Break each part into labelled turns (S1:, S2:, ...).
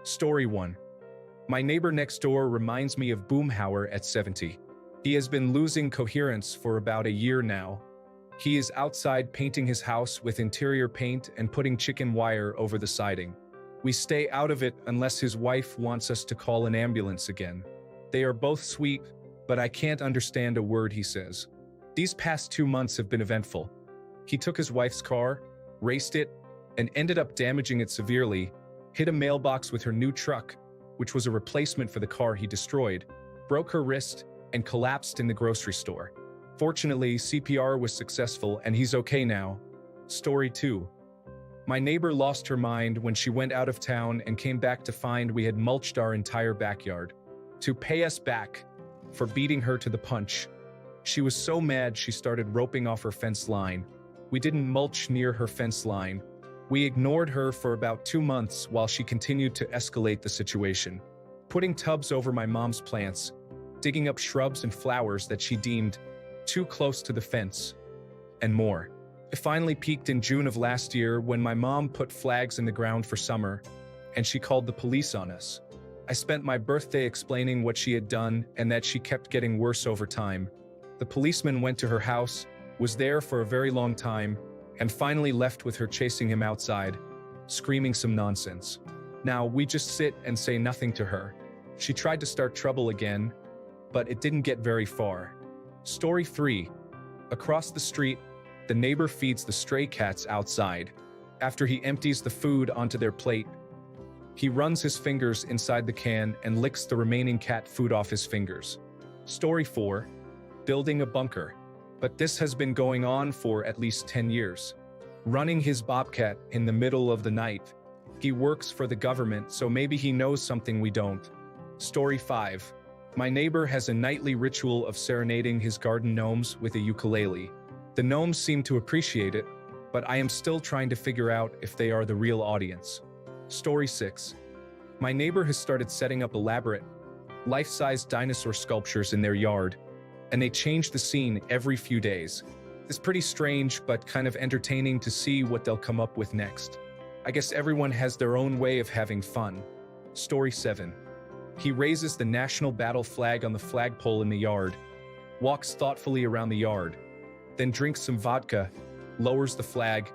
S1: Story 1. My neighbor next door reminds me of Boomhauer at 70. He has been losing coherence for about a year now. He is outside painting his house with interior paint and putting chicken wire over the siding. We stay out of it unless his wife wants us to call an ambulance again. They are both sweet, but I can't understand a word he says. These past 2 months have been eventful. He took his wife's car, raced it, and ended up damaging it severely, hit a mailbox with her new truck, which was a replacement for the car he destroyed, broke her wrist, and collapsed in the grocery store. Fortunately, CPR was successful and he's okay now. Story 2. My neighbor lost her mind when she went out of town and came back to find we had mulched our entire backyard. To pay us back for beating her to the punch. She was so mad she started roping off her fence line. We didn't mulch near her fence line. We ignored her for about 2 months while she continued to escalate the situation, putting tubs over my mom's plants, digging up shrubs and flowers that she deemed too close to the fence, and more. It finally peaked in June of last year when my mom put flags in the ground for summer, and she called the police on us. I spent my birthday explaining what she had done and that she kept getting worse over time. The policeman went to her house, was there for a very long time, and finally left with her chasing him outside, screaming some nonsense. Now, we just sit and say nothing to her. She tried to start trouble again, but it didn't get very far. Story 3. Across the street, the neighbor feeds the stray cats outside. After he empties the food onto their plate, he runs his fingers inside the can and licks the remaining cat food off his fingers. Story 4. Building a bunker. But this has been going on for at least 10 years. Running his bobcat in the middle of the night. He works for the government, so maybe he knows something we don't. Story 5. My neighbor has a nightly ritual of serenading his garden gnomes with a ukulele. The gnomes seem to appreciate it, but I am still trying to figure out if they are the real audience. Story 6. My neighbor has started setting up elaborate, life-size dinosaur sculptures in their yard, and they change the scene every few days. It's pretty strange, but kind of entertaining to see what they'll come up with next. I guess everyone has their own way of having fun. Story 7. He raises the national battle flag on the flagpole in the yard, walks thoughtfully around the yard, then drinks some vodka, lowers the flag,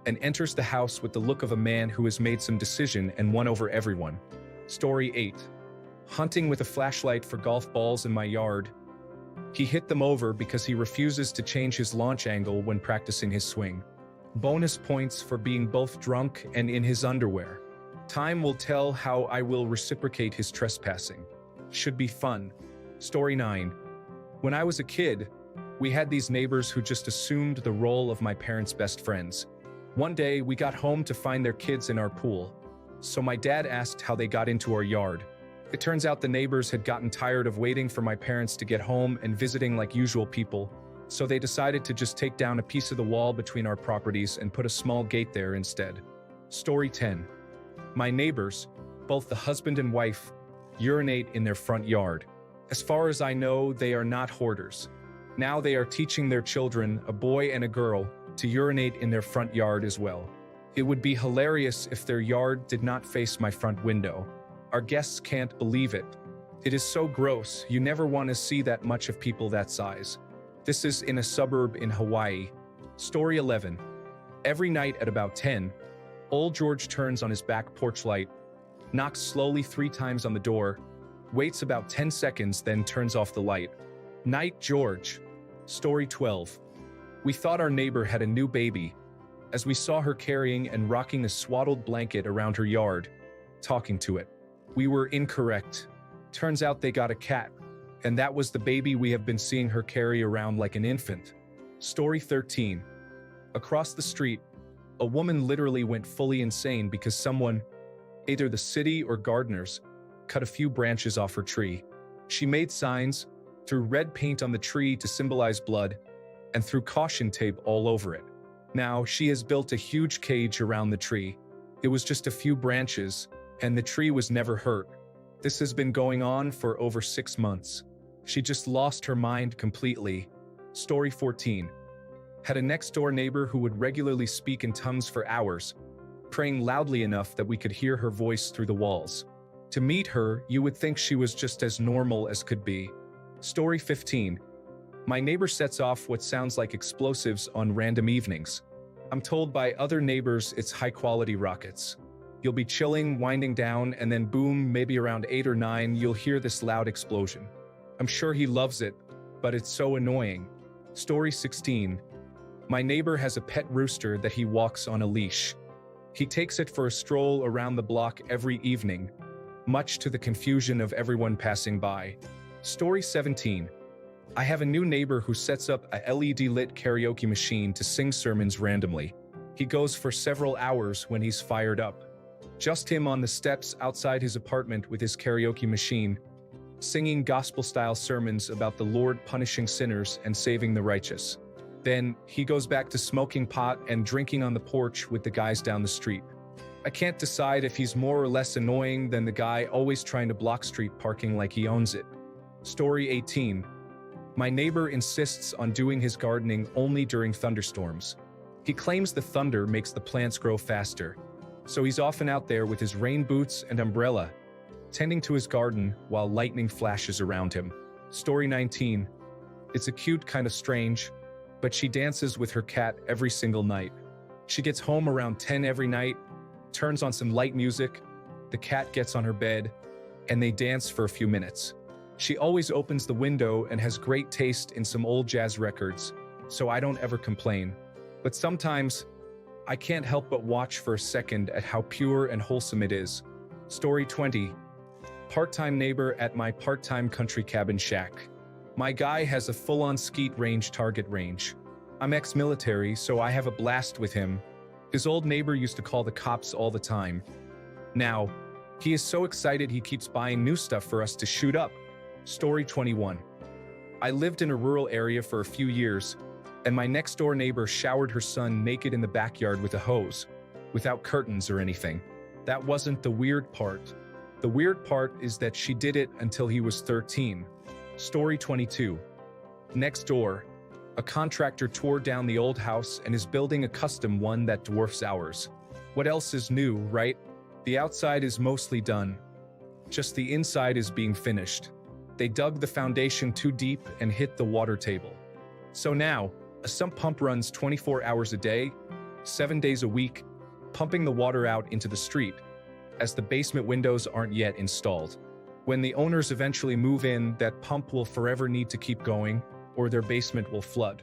S1: and enters the house with the look of a man who has made some decision and won over everyone. Story 8. Hunting with a flashlight for golf balls in my yard. He hit them over because he refuses to change his launch angle when practicing his swing. Bonus points for being both drunk and in his underwear. Time will tell how I will reciprocate his trespassing. Should be fun. Story 9. When I was a kid, we had these neighbors who just assumed the role of my parents' best friends. One day, we got home to find their kids in our pool. So my dad asked how they got into our yard. It turns out the neighbors had gotten tired of waiting for my parents to get home and visiting like usual people, so they decided to just take down a piece of the wall between our properties and put a small gate there instead. Story 10. My neighbors, both the husband and wife, urinate in their front yard. As far as I know, they are not hoarders. Now they are teaching their children, a boy and a girl, to urinate in their front yard as well. It would be hilarious if their yard did not face my front window. Our guests can't believe it. It is so gross, you never want to see that much of people that size. This is in a suburb in Hawaii. Story 11. Every night at about 10, old George turns on his back porch light, knocks slowly 3 times on the door, waits about 10 seconds, then turns off the light. Night, George. Story 12. We thought our neighbor had a new baby, as we saw her carrying and rocking a swaddled blanket around her yard, talking to it. We were incorrect. Turns out they got a cat, and that was the baby we have been seeing her carry around like an infant. Story 13. Across the street, a woman literally went fully insane because someone, either the city or gardeners, cut a few branches off her tree. She made signs, threw red paint on the tree to symbolize blood, and threw caution tape all over it. Now, she has built a huge cage around the tree. It was just a few branches, and the tree was never hurt. This has been going on for over 6 months. She just lost her mind completely. Story 14. Had a next-door neighbor who would regularly speak in tongues for hours, praying loudly enough that we could hear her voice through the walls. To meet her, you would think she was just as normal as could be. Story 15. My neighbor sets off what sounds like explosives on random evenings. I'm told by other neighbors it's high-quality rockets. You'll be chilling, winding down, and then boom, maybe around 8 or 9, you'll hear this loud explosion. I'm sure he loves it, but it's so annoying. Story 16. My neighbor has a pet rooster that he walks on a leash. He takes it for a stroll around the block every evening, much to the confusion of everyone passing by. Story 17. I have a new neighbor who sets up a LED-lit karaoke machine to sing sermons randomly. He goes for several hours when he's fired up. Just him on the steps outside his apartment with his karaoke machine, singing gospel-style sermons about the Lord punishing sinners and saving the righteous. Then, he goes back to smoking pot and drinking on the porch with the guys down the street. I can't decide if he's more or less annoying than the guy always trying to block street parking like he owns it. Story 18. My neighbor insists on doing his gardening only during thunderstorms. He claims the thunder makes the plants grow faster, so he's often out there with his rain boots and umbrella, tending to his garden while lightning flashes around him. Story 19. It's a cute kind of strange, but she dances with her cat every single night. She gets home around 10 every night, turns on some light music, the cat gets on her bed, and they dance for a few minutes. She always opens the window and has great taste in some old jazz records, so I don't ever complain. But sometimes, I can't help but watch for a second at how pure and wholesome it is. Story 20. Part-time neighbor at my part-time country cabin shack. My guy has a full-on skeet range target range. I'm ex-military, so I have a blast with him. His old neighbor used to call the cops all the time. Now, he is so excited he keeps buying new stuff for us to shoot up. Story 21. I lived in a rural area for a few years, and my next-door neighbor showered her son naked in the backyard with a hose, without curtains or anything. That wasn't the weird part. The weird part is that she did it until he was 13. Story 22. Next door, a contractor tore down the old house and is building a custom one that dwarfs ours. What else is new, right? The outside is mostly done. Just the inside is being finished. They dug the foundation too deep and hit the water table. So now, a sump pump runs 24 hours a day, 7 days a week, pumping the water out into the street, as the basement windows aren't yet installed. When the owners eventually move in, that pump will forever need to keep going, or their basement will flood.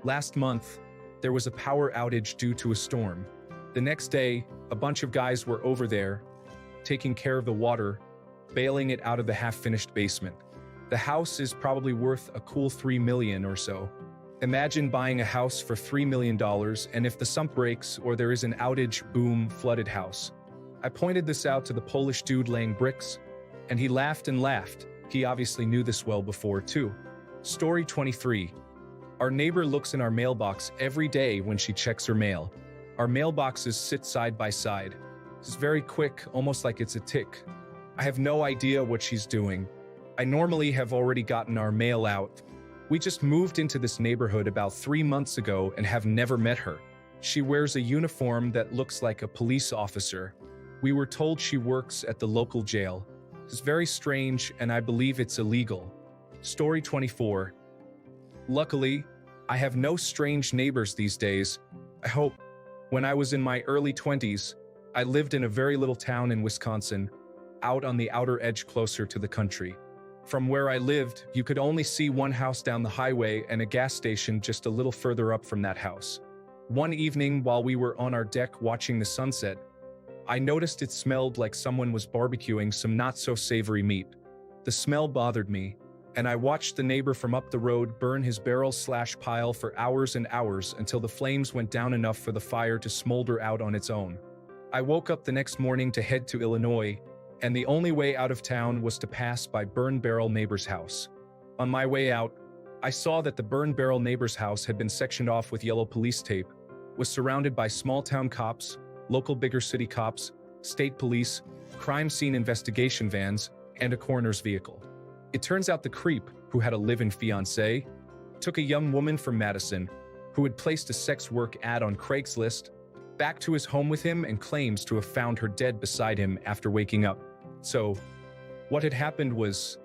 S1: Last month, there was a power outage due to a storm. The next day, a bunch of guys were over there, taking care of the water, bailing it out of the half-finished basement. The house is probably worth a cool $3 million or so. Imagine buying a house for $3 million, and if the sump breaks or there is an outage, boom, flooded house. I pointed this out to the Polish dude laying bricks, and he laughed and laughed. He obviously knew this well before, too. Story 23. Our neighbor looks in our mailbox every day when she checks her mail. Our mailboxes sit side by side. It's very quick, almost like it's a tick. I have no idea what she's doing. I normally have already gotten our mail out. We just moved into this neighborhood about 3 months ago and have never met her. She wears a uniform that looks like a police officer. We were told she works at the local jail. It's very strange, and I believe it's illegal. Story 24. Luckily, I have no strange neighbors these days. I hope. When I was in my early 20s, I lived in a very little town in Wisconsin, out on the outer edge closer to the country. From where I lived, you could only see one house down the highway and a gas station just a little further up from that house. One evening, while we were on our deck watching the sunset, I noticed it smelled like someone was barbecuing some not-so-savory meat. The smell bothered me, and I watched the neighbor from up the road burn his barrel/pile for hours and hours until the flames went down enough for the fire to smolder out on its own. I woke up the next morning to head to Illinois, and the only way out of town was to pass by Burn Barrel neighbor's house. On my way out, I saw that the Burn Barrel neighbor's house had been sectioned off with yellow police tape, was surrounded by small-town cops, local bigger city cops, state police, crime scene investigation vans, and a coroner's vehicle. It turns out the creep, who had a live-in fiancé, took a young woman from Madison, who had placed a sex work ad on Craigslist, back to his home with him and claims to have found her dead beside him after waking up. So, what had happened was,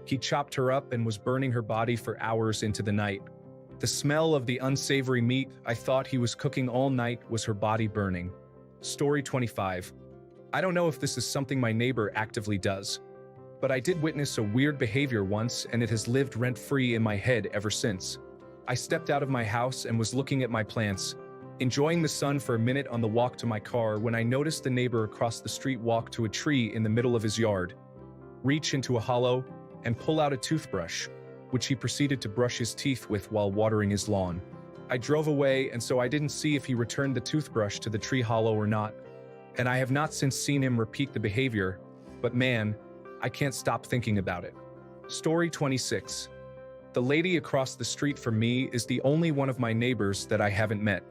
S1: he chopped her up and was burning her body for hours into the night. The smell of the unsavory meat I thought he was cooking all night was her body burning. Story 25. I don't know if this is something my neighbor actively does, but I did witness a weird behavior once and it has lived rent-free in my head ever since. I stepped out of my house and was looking at my plants, enjoying the sun for a minute on the walk to my car when I noticed the neighbor across the street walk to a tree in the middle of his yard, reach into a hollow, and pull out a toothbrush, which he proceeded to brush his teeth with while watering his lawn. I drove away, and so I didn't see if he returned the toothbrush to the tree hollow or not, and I have not since seen him repeat the behavior, but man, I can't stop thinking about it. Story 26. The lady across the street from me is the only one of my neighbors that I haven't met.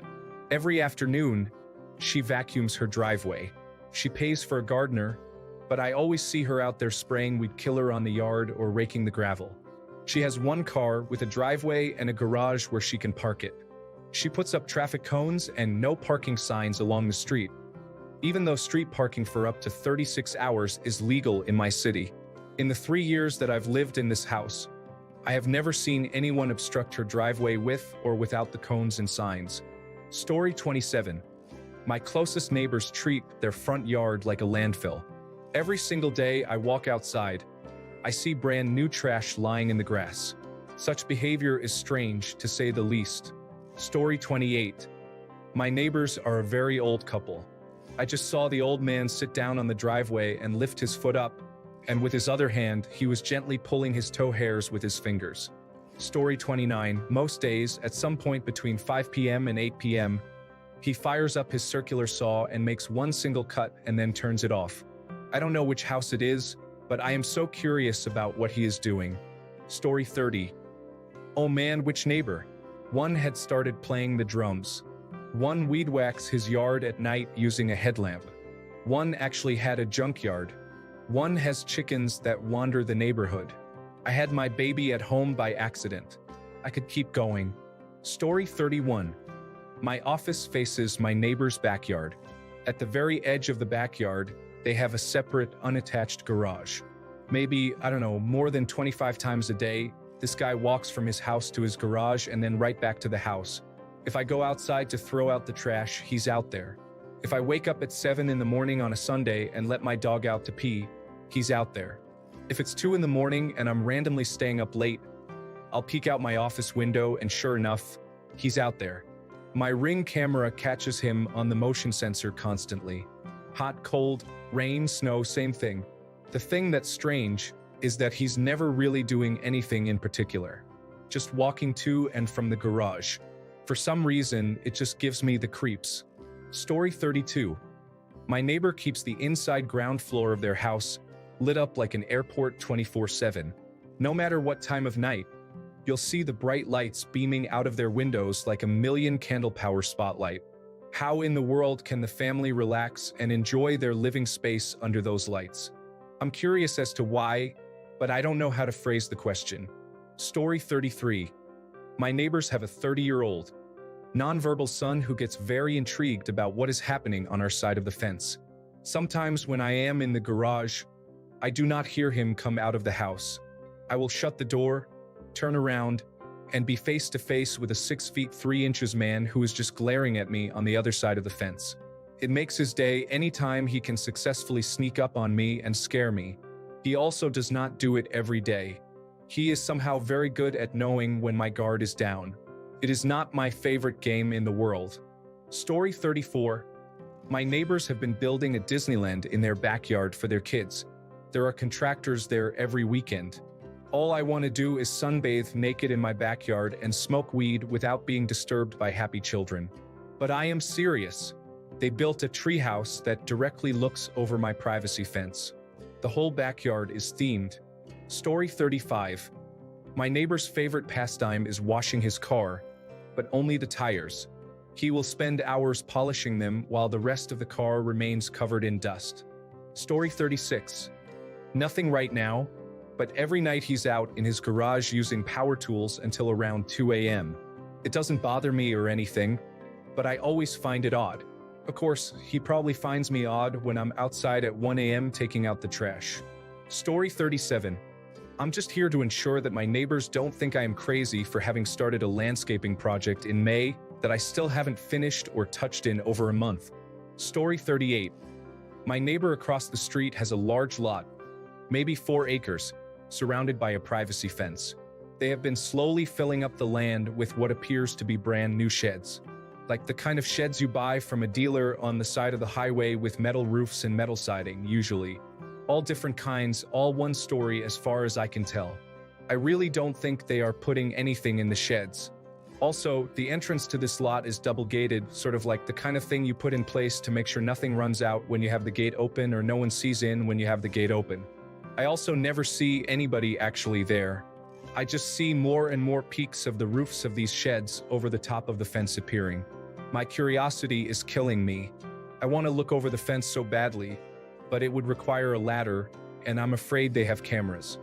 S1: Every afternoon, she vacuums her driveway. She pays for a gardener, but I always see her out there spraying weed killer on the yard or raking the gravel. She has one car with a driveway and a garage where she can park it. She puts up traffic cones and no parking signs along the street, even though street parking for up to 36 hours is legal in my city. In the 3 years that I've lived in this house, I have never seen anyone obstruct her driveway with or without the cones and signs. Story 27. My closest neighbors treat their front yard like a landfill. Every single day I walk outside, I see brand new trash lying in the grass. Such behavior is strange, to say the least. Story 28. My neighbors are a very old couple. I just saw the old man sit down on the driveway and lift his foot up, and with his other hand, he was gently pulling his toe hairs with his fingers. Story 29. Most days, at some point between 5 p.m. and 8 p.m., he fires up his circular saw and makes one single cut and then turns it off. I don't know which house it is, but I am so curious about what he is doing. Story 30. Oh man, which neighbor? One had started playing the drums. One weed whacks his yard at night using a headlamp. One actually had a junkyard. One has chickens that wander the neighborhood. I had my baby at home by accident. I could keep going. Story 31. My office faces my neighbor's backyard. At the very edge of the backyard, they have a separate, unattached garage. Maybe, I don't know, more than 25 times a day, this guy walks from his house to his garage and then right back to the house. If I go outside to throw out the trash, he's out there. If I wake up at 7 in the morning on a Sunday and let my dog out to pee, he's out there. If it's 2 in the morning and I'm randomly staying up late, I'll peek out my office window and sure enough, he's out there. My Ring camera catches him on the motion sensor constantly. Hot, cold, rain, snow, same thing. The thing that's strange is that he's never really doing anything in particular. Just walking to and from the garage. For some reason, it just gives me the creeps. Story 32. My neighbor keeps the inside ground floor of their house lit up like an airport 24/7. No matter what time of night, you'll see the bright lights beaming out of their windows like a million candle power spotlight. How in the world can the family relax and enjoy their living space under those lights? I'm curious as to why, but I don't know how to phrase the question. Story 33. My neighbors have a 30-year-old, nonverbal son who gets very intrigued about what is happening on our side of the fence. Sometimes when I am in the garage, I do not hear him come out of the house. I will shut the door, turn around, and be face to face with a 6 feet 3 inches man who is just glaring at me on the other side of the fence. It makes his day anytime he can successfully sneak up on me and scare me. He also does not do it every day. He is somehow very good at knowing when my guard is down. It is not my favorite game in the world. Story 34. My neighbors have been building a Disneyland in their backyard for their kids. There are contractors there every weekend. All I want to do is sunbathe naked in my backyard and smoke weed without being disturbed by happy children. But I am serious. They built a treehouse that directly looks over my privacy fence. The whole backyard is themed. Story 35. My neighbor's favorite pastime is washing his car, but only the tires. He will spend hours polishing them while the rest of the car remains covered in dust. Story 36. Nothing right now, but every night he's out in his garage using power tools until around 2 a.m. It doesn't bother me or anything, but I always find it odd. Of course, he probably finds me odd when I'm outside at 1 a.m. taking out the trash. Story 37. I'm just here to ensure that my neighbors don't think I am crazy for having started a landscaping project in May that I still haven't finished or touched in over a month. Story 38. My neighbor across the street has a large lot, maybe 4 acres, surrounded by a privacy fence. They have been slowly filling up the land with what appears to be brand new sheds. Like the kind of sheds you buy from a dealer on the side of the highway with metal roofs and metal siding, usually. All different kinds, all one story as far as I can tell. I really don't think they are putting anything in the sheds. Also, the entrance to this lot is double gated, sort of like the kind of thing you put in place to make sure nothing runs out when you have the gate open or no one sees in when you have the gate open. I also never see anybody actually there. I just see more and more peaks of the roofs of these sheds over the top of the fence appearing. My curiosity is killing me. I want to look over the fence so badly, but it would require a ladder, and I'm afraid they have cameras.